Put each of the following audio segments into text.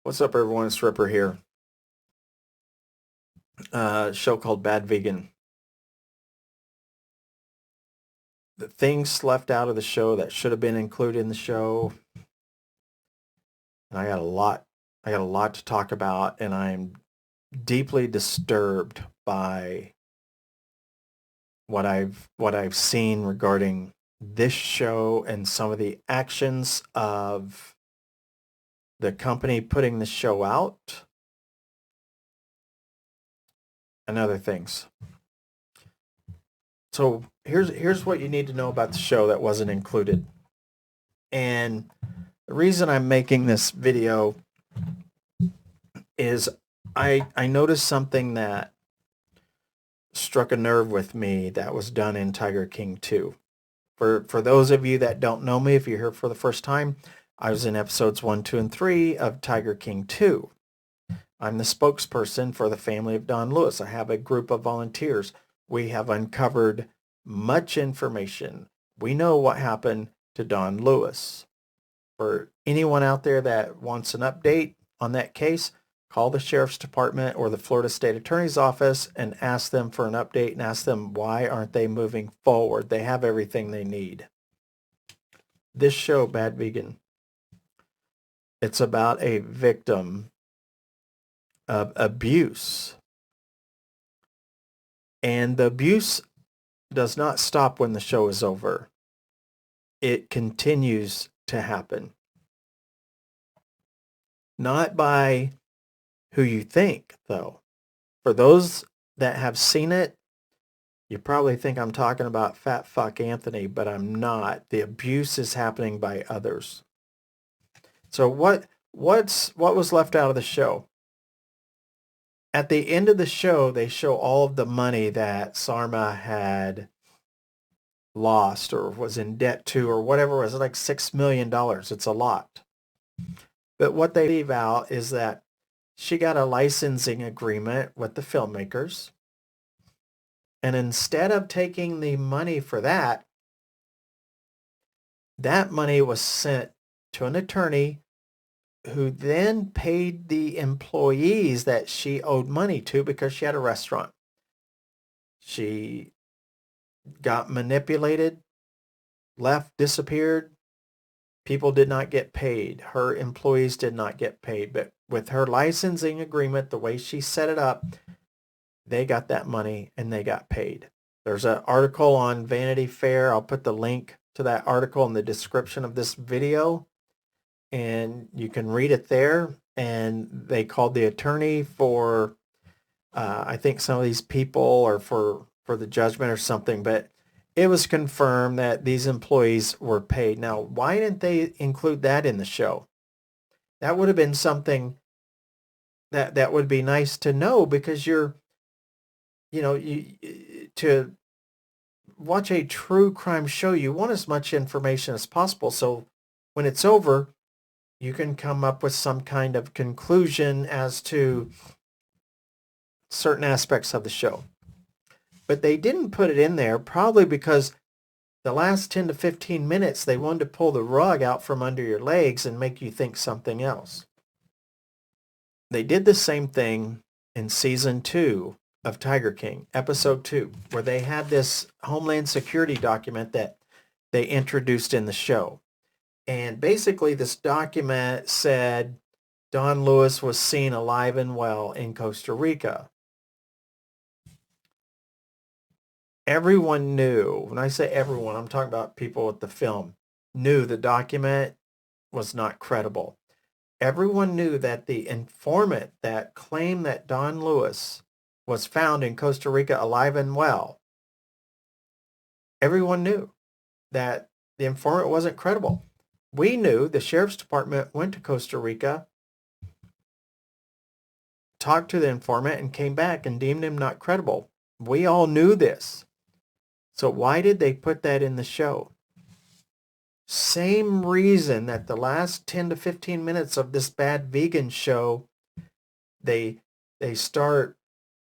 What's up, everyone? It's Ripper here. Show called Bad Vegan. The things left out of the show that should have been included in the show. And I got a lot. I got a lot to talk about, and I'm deeply disturbed by what I've seen regarding this show and some of the actions of the company putting the show out and other things. So here's what you need to know about the show that wasn't included. And the reason I'm making this video is I noticed something that struck a nerve with me that was done in Tiger King 2. For those of you that don't know me, if you're here for the first time, I was in episodes 1, 2, and 3 of Tiger King 2. I'm the spokesperson for the family of Don Lewis. I have a group of volunteers. We have uncovered much information. We know what happened to Don Lewis. For anyone out there that wants an update on that case, call the Sheriff's Department or the Florida State Attorney's Office and ask them for an update and ask them why aren't they moving forward. They have everything they need. This show, Bad Vegan, it's about a victim of abuse. And the abuse does not stop when the show is over. It continues to happen. Not by who you think, though. For those that have seen it, you probably think I'm talking about Fat Fuck Anthony, but I'm not. The abuse is happening by others. So what was left out of the show? At the end of the show, they show all of the money that Sarma had lost or was in debt to or whatever. It was like $6 million. It's a lot. But what they leave out is that she got a licensing agreement with the filmmakers. And instead of taking the money for that, that money was sent to an attorney who then paid the employees that she owed money to because she had a restaurant. She got manipulated, left, disappeared. People did not get paid. Her employees did not get paid. But with her licensing agreement, the way she set it up, they got that money and they got paid. There's an article on Vanity Fair. I'll put the link to that article in the description of this video, and you can read it there. And they called the attorney for, I think some of these people or for the judgment or something, but it was confirmed that these employees were paid. Now, why didn't they include that in the show? That would have been something that would be nice to know, because you to watch a true crime show, you want as much information as possible. So when it's over, you can come up with some kind of conclusion as to certain aspects of the show. But they didn't put it in there, probably because the last 10 to 15 minutes, they wanted to pull the rug out from under your legs and make you think something else. They did the same thing in season 2 of Tiger King, episode 2, where they had this Homeland Security document that they introduced in the show. And basically this document said Don Lewis was seen alive and well in Costa Rica. Everyone knew, when I say everyone, I'm talking about people with the film, knew the document was not credible. Everyone knew that the informant that claimed that Don Lewis was found in Costa Rica alive and well, everyone knew that the informant wasn't credible. We knew. The Sheriff's Department went to Costa Rica, talked to the informant, and came back and deemed him not credible. We all knew this. So why did they put that in the show? Same reason that the last 10 to 15 minutes of this Bad Vegan show, they start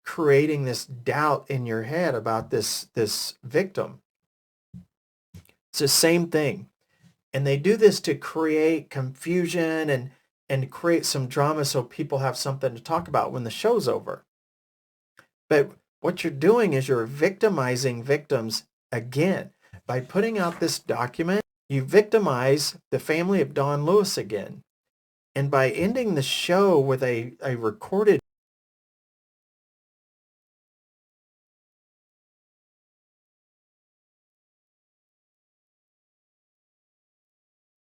creating this doubt in your head about this victim. It's the same thing. And they do this to create confusion and create some drama so people have something to talk about when the show's over. But what you're doing is you're victimizing victims again. By putting out this document, you victimize the family of Don Lewis again. And by ending the show with a recorded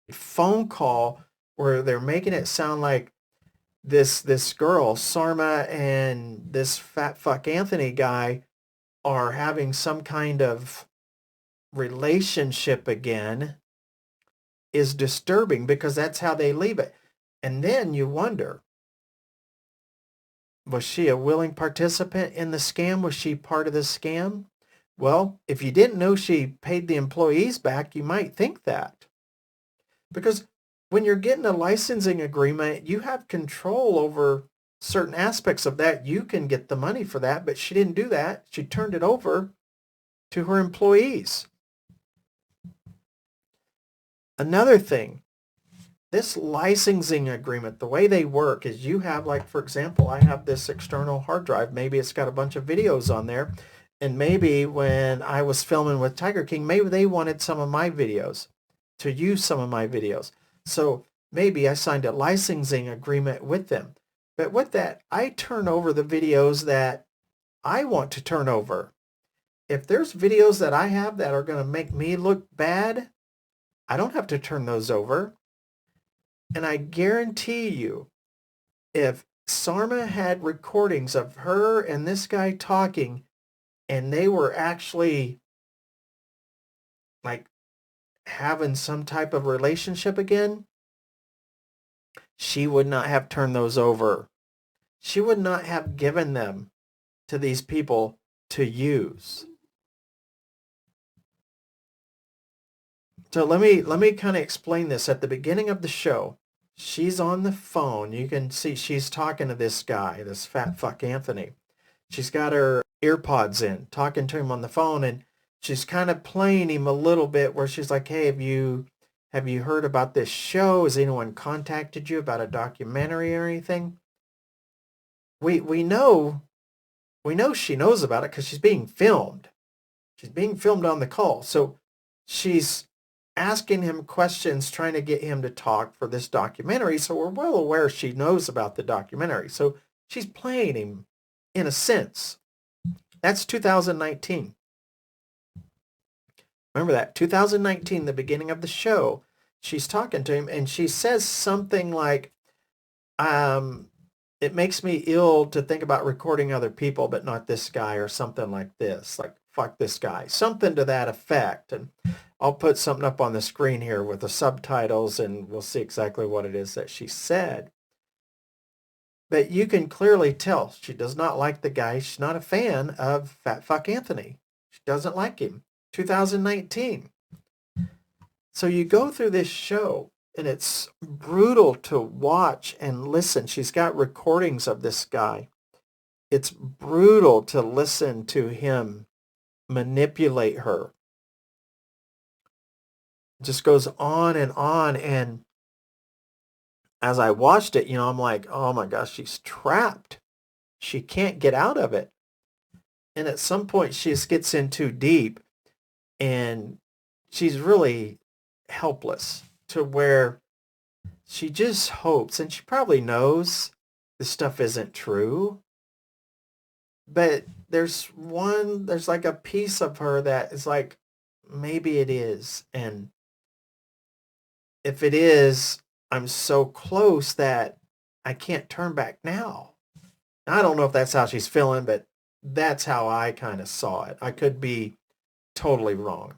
phone call where they're making it sound like this girl, Sarma, and this fat fuck Anthony guy are having some kind of relationship again, is disturbing, because that's how they leave it. And then you wonder, was she a willing participant in the scam? Was she part of the scam? Well, if you didn't know she paid the employees back, you might think that. Because when you're getting a licensing agreement, you have control over certain aspects of that. You can get the money for that, but she didn't do that. She turned it over to her employees. Another thing, this licensing agreement, the way they work is you have, like, for example, I have this external hard drive. Maybe it's got a bunch of videos on there. And maybe when I was filming with Tiger King, maybe they wanted some of my videos, to use some of my videos. So maybe I signed a licensing agreement with them. But with that, I turn over the videos that I want to turn over. If there's videos that I have that are going to make me look bad, I don't have to turn those over. And I guarantee you, if Sarma had recordings of her and this guy talking, and they were actually like having some type of relationship again, she would not have turned those over. She would not have given them to these people to use. So let me kind of explain this. At the beginning of the show, she's on the phone. You can see she's talking to this guy, this fat fuck Anthony. She's got her earpods in, talking to him on the phone, and she's kind of playing him a little bit where she's like, hey, have you heard about this show? Has anyone contacted you about a documentary or anything? We know she knows about it because she's being filmed. She's being filmed on the call. So she's asking him questions, trying to get him to talk for this documentary. So we're well aware she knows about the documentary. So she's playing him in a sense. That's 2019. Remember that, 2019, the beginning of the show, she's talking to him and she says something like, it makes me ill to think about recording other people, but not this guy, or something like this, like, fuck this guy, something to that effect. And I'll put something up on the screen here with the subtitles and we'll see exactly what it is that she said. But you can clearly tell she does not like the guy. She's not a fan of Fat Fuck Anthony. She doesn't like him. 2019. So you go through this show and it's brutal to watch and listen. She's got recordings of this guy. It's brutal to listen to him manipulate her. It just goes on. And as I watched it, I'm like, oh my gosh, she's trapped. She can't get out of it. And at some point she just gets in too deep and she's really helpless, to where she just hopes, and she probably knows this stuff isn't true, but there's like a piece of her that is like, maybe it is. And if it is, I'm so close that I can't turn back now. I don't know if that's how she's feeling, but that's how I kind of saw it. I could be totally wrong.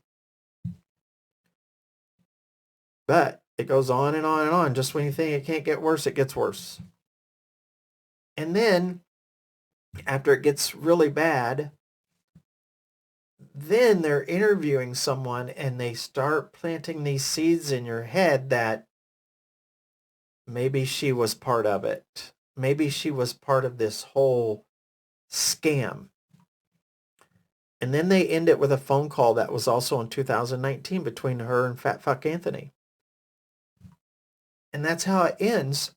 But it goes on and on and on. Just when you think it can't get worse, it gets worse. And then after it gets really bad, then they're interviewing someone and they start planting these seeds in your head that maybe she was part of it. Maybe she was part of this whole scam. And then they end it with a phone call that was also in 2019 between her and Fat Fuck Anthony. And that's how it ends.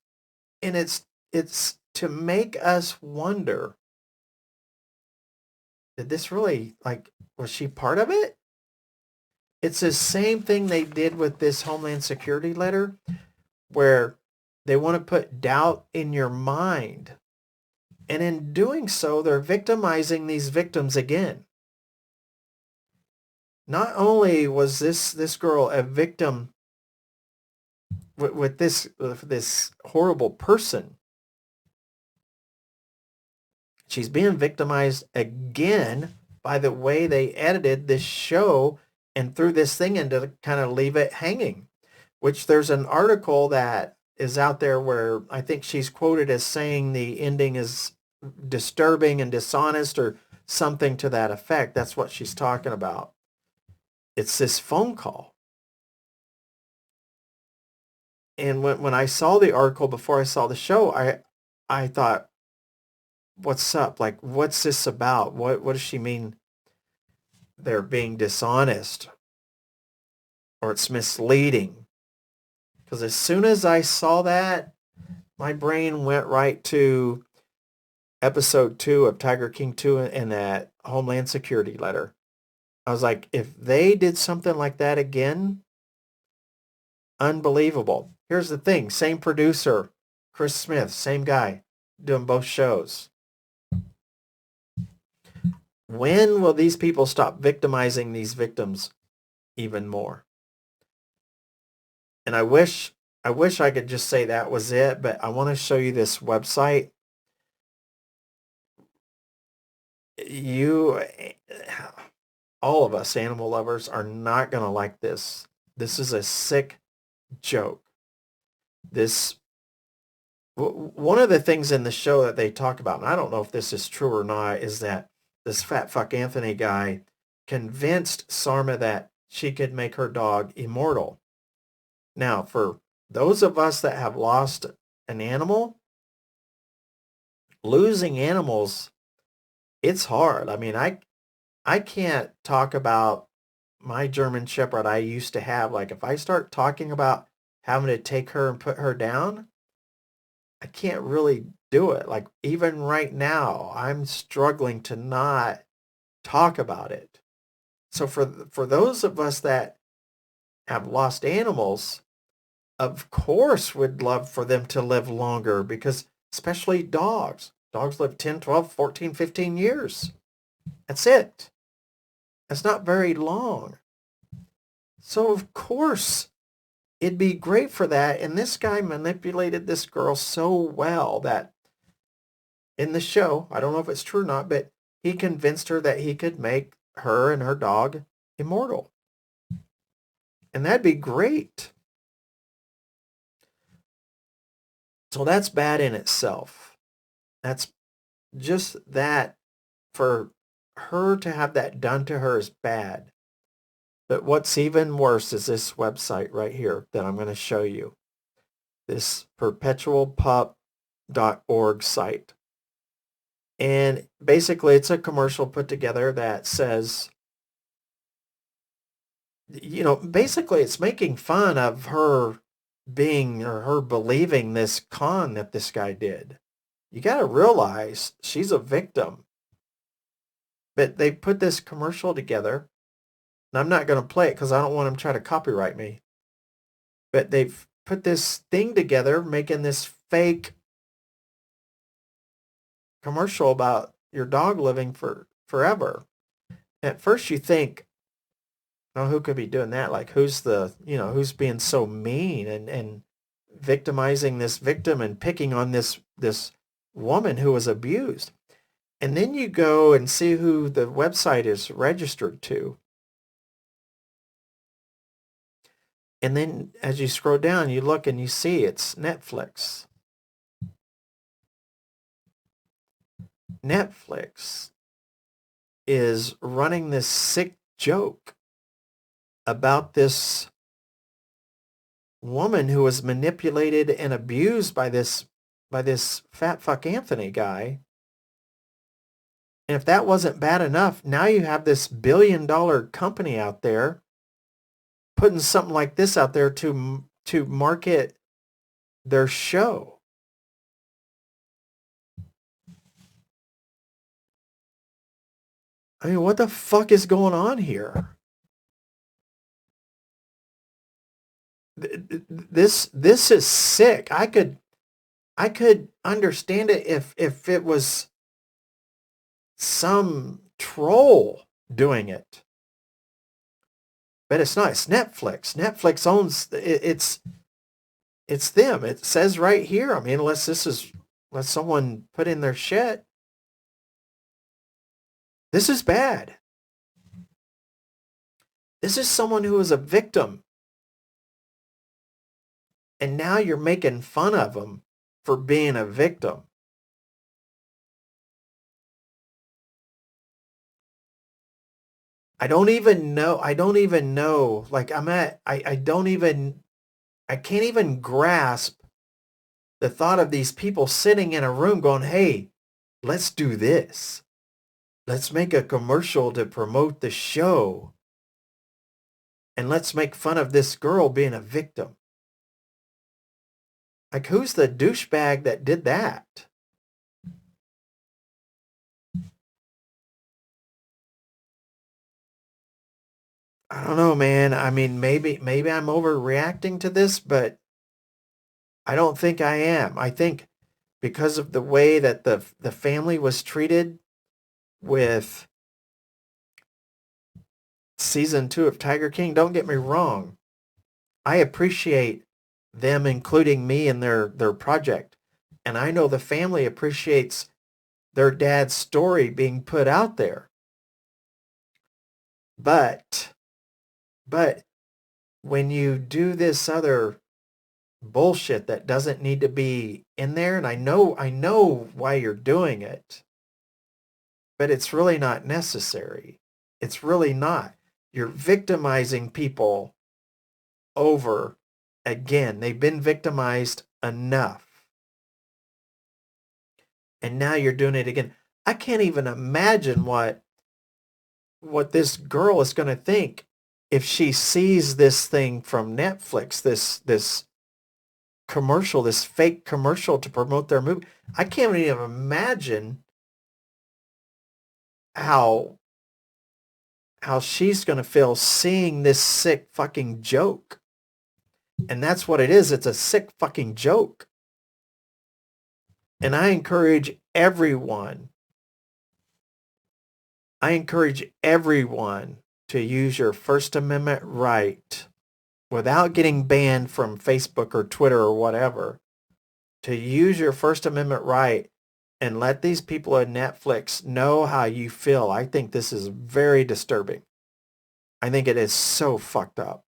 And it's to make us wonder, did this really, like, was she part of it? It's the same thing they did with this Homeland Security letter, where they want to put doubt in your mind. And in doing so, they're victimizing these victims again. Not only was this girl a victim with this horrible person, she's being victimized again by the way they edited this show and threw this thing in to kind of leave it hanging. Which there's an article that is out there where I think she's quoted as saying the ending is disturbing and dishonest or something to that effect. That's what she's talking about. It's this phone call. And when I saw the article before I saw the show, I thought, what's up? Like, what's this about? What does she mean they're being dishonest or it's misleading? Because as soon as I saw that, my brain went right to episode 2 of Tiger King 2 and that Homeland Security letter. I was like, if they did something like that again, unbelievable. Here's the thing, same producer, Chris Smith, same guy, doing both shows. When will these people stop victimizing these victims even more? And I wish I could just say that was it, but I want to show you this website. All of us animal lovers are not going to like this. This is a sick joke. One of the things in the show that they talk about, and I don't know if this is true or not, is that this fat fuck Anthony guy convinced Sarma that she could make her dog immortal. Now, for those of us that have lost an animal, losing animals, it's hard. I mean, I can't talk about my German Shepherd I used to have. Like, if I start talking about having to take her and put her down, I can't really do it. Like, even right now, I'm struggling to not talk about it. So for those of us that have lost animals, of course would love for them to live longer, because especially dogs. Dogs live 10, 12, 14, 15 years. That's it. That's not very long. So of course it'd be great for that. And this guy manipulated this girl so well that in the show, I don't know if it's true or not, but he convinced her that he could make her and her dog immortal. And that'd be great. So that's bad in itself. That's just that, for her to have that done to her is bad. But what's even worse is this website right here that I'm going to show you. This perpetualpup.org site. And basically it's a commercial put together that says, basically it's making fun of her being, or her believing this con that this guy did. You got to realize she's a victim. But they put this commercial together, and I'm not going to play it because I don't want them to try to copyright me. But they've put this thing together, making this fake commercial about your dog living forever. At first you think, oh, who could be doing that? Like, who's being so mean and victimizing this victim and picking on this woman who was abused? And then you go and see who the website is registered to. And then as you scroll down, you look and you see it's Netflix. Netflix is running this sick joke about this woman who was manipulated and abused by this fat fuck Anthony guy. And if that wasn't bad enough, now you have this billion-dollar company out there putting something like this out there to market their show. I mean, what the fuck is going on here? This is sick. I could understand it if it was some troll doing it. But it's not. It's Netflix. Netflix owns it. It's them. It says right here. I mean, unless someone put in their shit. This is bad. This is someone who was a victim. And now you're making fun of them for being a victim. I don't even know. Like I can't even grasp the thought of these people sitting in a room going, hey, let's do this. Let's make a commercial to promote the show. And let's make fun of this girl being a victim. Like, who's the douchebag that did that? I don't know, man. I mean, maybe I'm overreacting to this, but I don't think I am. I think because of the way that the family was treated with season 2 of Tiger King, don't get me wrong. I appreciate them including me in their project. And I know the family appreciates their dad's story being put out there. But when you do this other bullshit that doesn't need to be in there, and I know why you're doing it, but it's really not necessary. It's really not. You're victimizing people over again. They've been victimized enough. And now you're doing it again. I can't even imagine what this girl is going to think if she sees this thing from Netflix, this commercial, this fake commercial to promote their movie. I can't even imagine how she's going to feel seeing this sick fucking joke. And that's what it is. It's a sick fucking joke. And I encourage everyone to use your First Amendment right without getting banned from Facebook or Twitter or whatever, to use your First Amendment right and let these people at Netflix know how you feel. I think this is very disturbing. I think it is so fucked up.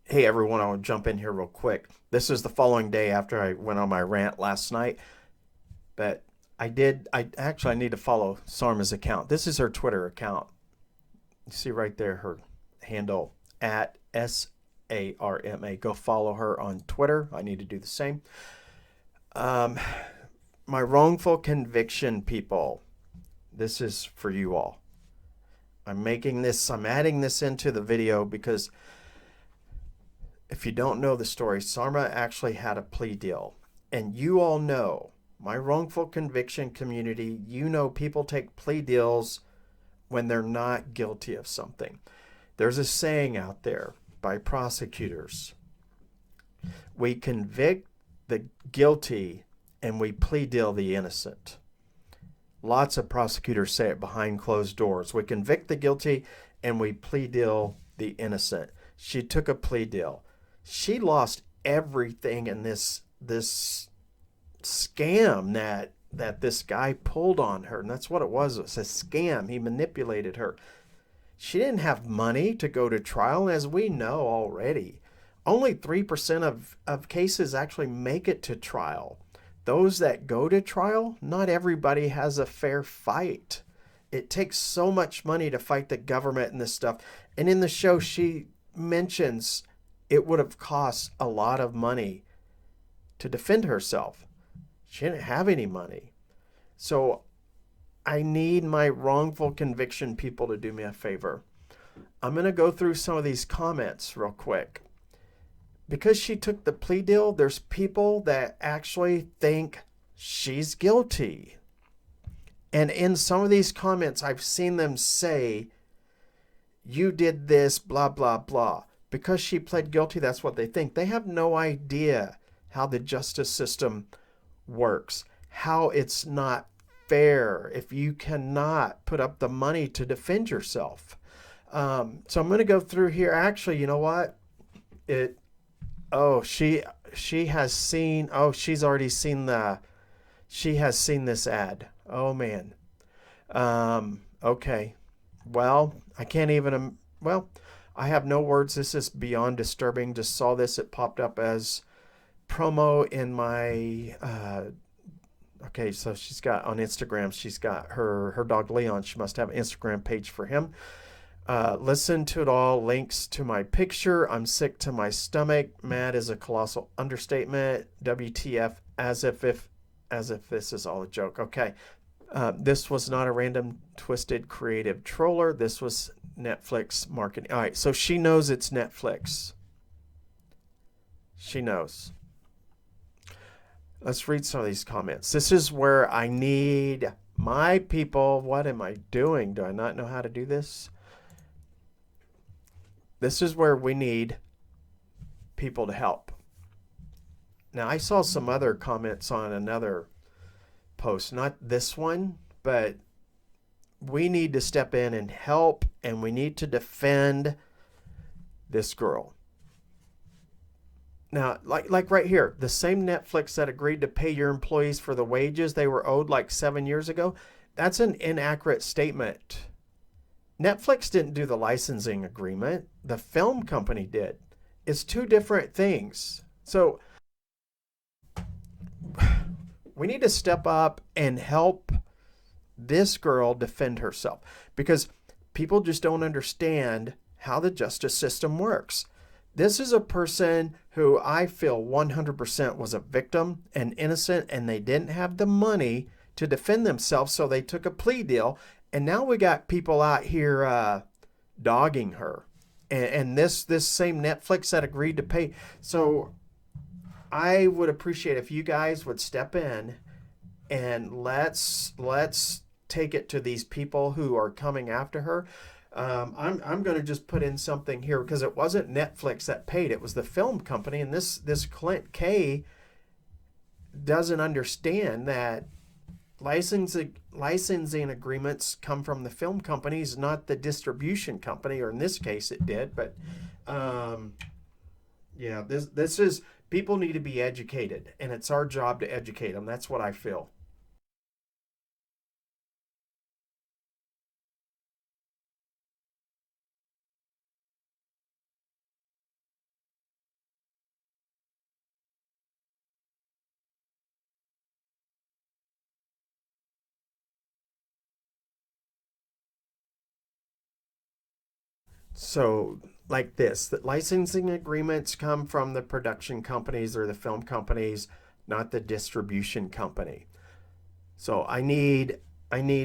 Hey everyone, I'll jump in here real quick. This is the following day after I went on my rant last night. But I need to follow Sarma's account. This is her Twitter account. You see right there her handle at SARMA. Go follow her on Twitter. I need to do the same. My wrongful conviction people. This is for you all. I'm adding this into the video because if you don't know the story, Sarma actually had a plea deal. And you all know, my wrongful conviction community, you know people take plea deals when they're not guilty of something. There's a saying out there by prosecutors. We convict the guilty and we plea deal the innocent. Lots of prosecutors say it behind closed doors. We convict the guilty and we plea deal the innocent. She took a plea deal. She lost everything in this scam that this guy pulled on her. And that's what it was. It was a scam. He manipulated her. She didn't have money to go to trial. And as we know already, only 3% of cases actually make it to trial. Those that go to trial, not everybody has a fair fight. It takes so much money to fight the government and this stuff. And in the show, she mentions it would have cost a lot of money to defend herself. She didn't have any money. So I need my wrongful conviction people to do me a favor. I'm going to go through some of these comments real quick. Because she took the plea deal, there's people that actually think she's guilty. And in some of these comments, I've seen them say, you did this, blah, blah, blah. Because she pled guilty, that's what they think. They have no idea how the justice system works, how it's not fair if you cannot put up the money to defend yourself. So I'm going to go through here. Actually, you know what? It. Oh, she has seen. Oh, she's already seen the. She has seen this ad. Oh man. Okay. Well, I can't even. Well, I have no words. This is beyond disturbing. Just saw this. It popped up as promo in my. Okay, so she's got on Instagram. She's got her dog Leon. She must have an Instagram page for him. Listen to it all. Links to my picture. I'm sick to my stomach. Mad is a colossal understatement. WTF? As if this is all a joke. Okay. This was not a random, twisted, creative troller. This was Netflix marketing. All right, so she knows it's Netflix. She knows. Let's read some of these comments. This is where I need my people. What am I doing? Do I not know how to do this? This is where we need people to help. Now, I saw some other comments on another post, not this one, but we need to step in and help, and we need to defend this girl. Now, like right here, the same Netflix that agreed to pay your employees for the wages they were owed like 7 years ago, that's an inaccurate statement. Netflix didn't do the licensing agreement. The film company did. It's two different things. So we need to step up and help this girl defend herself, because people just don't understand how the justice system works. This is a person who I feel 100% was a victim and innocent, and they didn't have the money to defend themselves, so they took a plea deal. And now we got people out here dogging her. And this same Netflix that agreed to pay. So I would appreciate if you guys would step in and let's take it to these people who are coming after her. I'm going to just put in something here, because it wasn't Netflix that paid. It was the film company. And this Clint K doesn't understand that licensing agreements come from the film companies, not the distribution company, or in this case it did. But yeah, this is, people need to be educated, and it's our job to educate them. That's what I feel. So, like this, that licensing agreements come from the production companies or the film companies, not the distribution company. So I need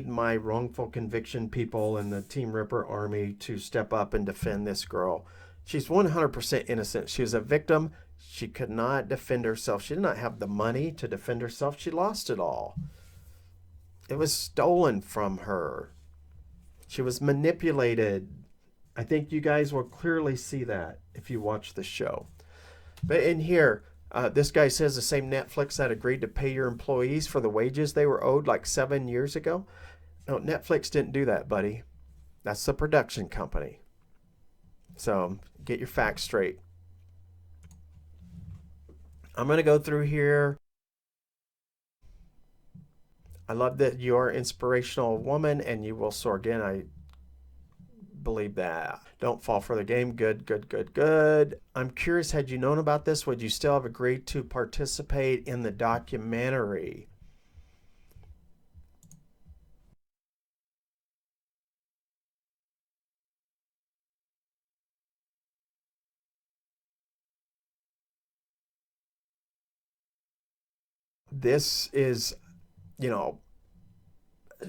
my wrongful conviction people and the Team Ripper Army to step up and defend this girl. She's 100% innocent. She was a victim. She could not defend herself. She did not have the money to defend herself. She lost it all. It was stolen from her. She was manipulated. I think you guys will clearly see that if you watch the show. But in here, this guy says the same Netflix that agreed to pay your employees for the wages they were owed like 7 years ago. No, Netflix didn't do that, buddy. That's the production company. So get your facts straight. I'm going to go through here. I love that you are an inspirational woman and you will soar again. I believe that. Don't fall for the game. Good, good, good, good. I'm curious, had you known about this, would you still have agreed to participate in the documentary? This is, you know,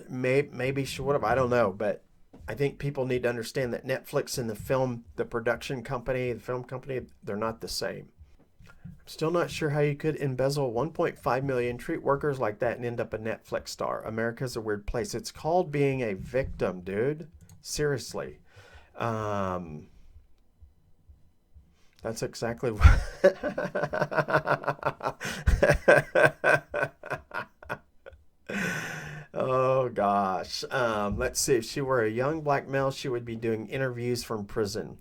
maybe she would have. I don't know, but I think people need to understand that Netflix and the film, the production company, the film company, they're not the same. Still not sure how you could embezzle 1.5 million, treat workers like that, and end up a Netflix star. America's a weird place. It's called being a victim, dude. Seriously. That's exactly what. Oh gosh. Let's see. If she were a young black male, she would be doing interviews from prison.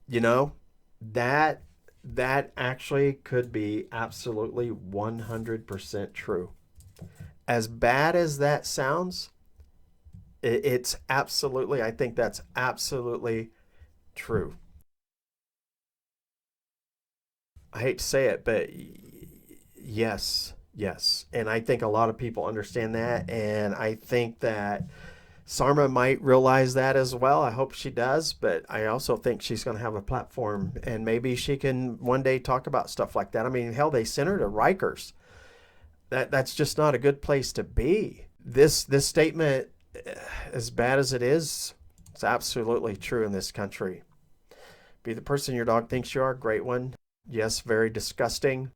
You know, that that actually could be absolutely 100% true. As bad as that sounds, it's absolutely, I think that's absolutely true. I hate to say it, but yes, yes. And I think a lot of people understand that. And I think that Sarma might realize that as well. I hope she does. But I also think she's going to have a platform and maybe she can one day talk about stuff like that. I mean, hell, they sent her to Rikers. That's just not a good place to be. This statement, as bad as it is, it's absolutely true in this country. Be the person your dog thinks you are. Great one. Yes, very disgusting.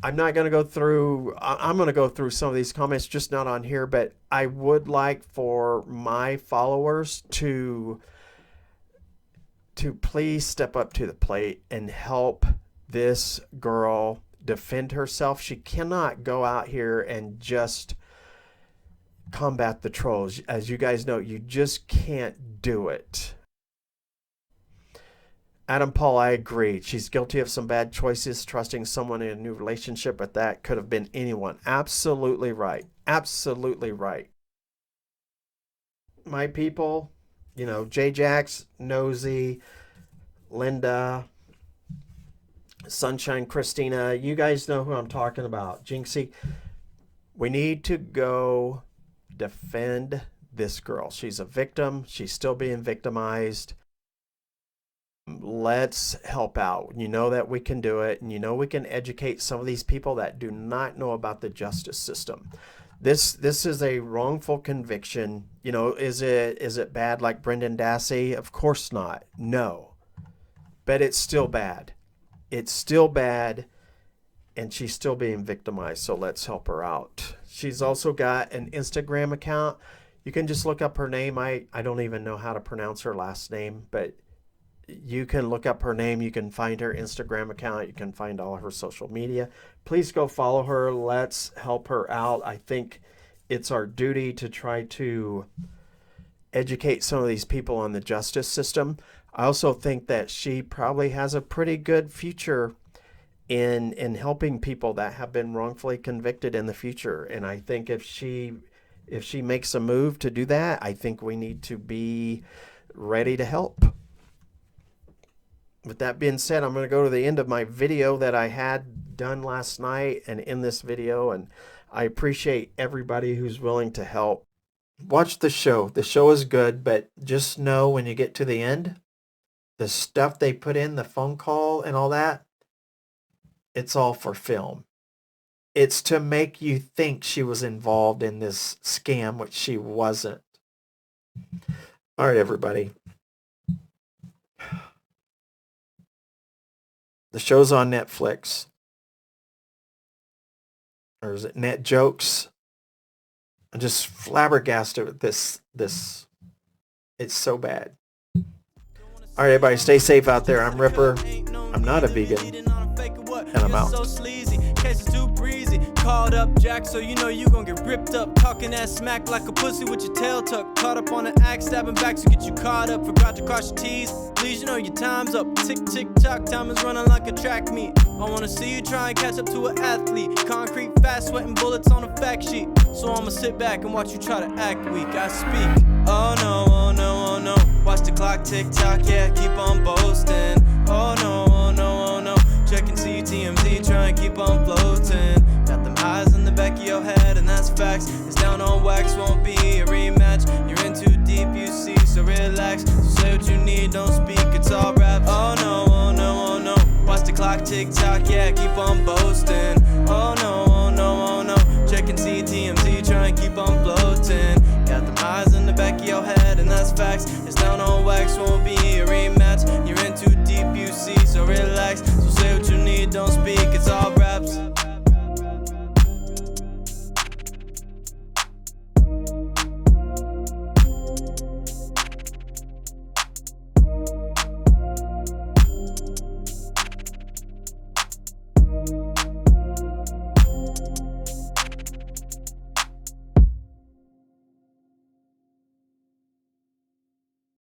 I'm not going to go through, I'm going to go through some of these comments, just not on here, but I would like for my followers to please step up to the plate and help this girl defend herself. She cannot go out here and just combat the trolls. As you guys know, you just can't do it. Adam Paul, I agree. She's guilty of some bad choices, trusting someone in a new relationship, but that could have been anyone. Absolutely right. Absolutely right. My people, you know, J-Jax, Nosy, Linda, Sunshine Christina, you guys know who I'm talking about. Jinxie, we need to go defend this girl. She's a victim. She's still being victimized. Let's help out. You know that we can do it, and you know we can educate some of these people that do not know about the justice system. This is a wrongful conviction. You know, is it bad like Brendan Dassey? Of course not. No. But it's still bad. It's still bad, and she's still being victimized, so let's help her out. She's also got an Instagram account. You can just look up her name. I don't even know how to pronounce her last name, but you can look up her name. You can find her Instagram account. You can find all of her social media. Please go follow her. Let's help her out. I think it's our duty to try to educate some of these people on the justice system. I also think that she probably has a pretty good future in helping people that have been wrongfully convicted in the future. And I think if she makes a move to do that, I think we need to be ready to help. With that being said, I'm going to go to the end of my video that I had done last night and in this video, and I appreciate everybody who's willing to help. Watch the show. The show is good, but just know when you get to the end, the stuff they put in, the phone call and all that, it's all for film. It's to make you think she was involved in this scam, which she wasn't. All right, everybody. The show's on Netflix. Or is it Net Jokes? I'm just flabbergasted with this. It's so bad. All right, everybody, stay safe out there. I'm Ripper. I'm not a vegan. And I'm out. Cases too breezy, called up Jack, so you know you gon' get ripped up. Talking that smack like a pussy with your tail tucked. Caught up on the axe, stabbing back to get you caught up. Forgot to cross your T's. Please, you know your time's up. Tick, tick, tock, time is running like a track meet. I wanna see you try and catch up to an athlete. Concrete, fast, sweating bullets on a fact sheet. So I'ma sit back and watch you try to act weak. I speak. Oh no, oh no, oh no. Watch the clock tick tock, yeah, keep on boasting. Oh no, oh no, oh no. Checking CTMZ, try and keep on floating. Got them eyes in the back of your head, and that's facts. It's down on wax, won't be a rematch. You're in too deep, you see, so relax. So say what you need, don't speak, it's all rap. Oh no, oh no, oh no. Watch the clock tick tock, yeah, keep on boasting. Oh no, oh no, oh no. Checking CTMZ, try and keep on floating. Got them eyes in the back of your head, and that's facts. It's down on wax, won't be a rematch.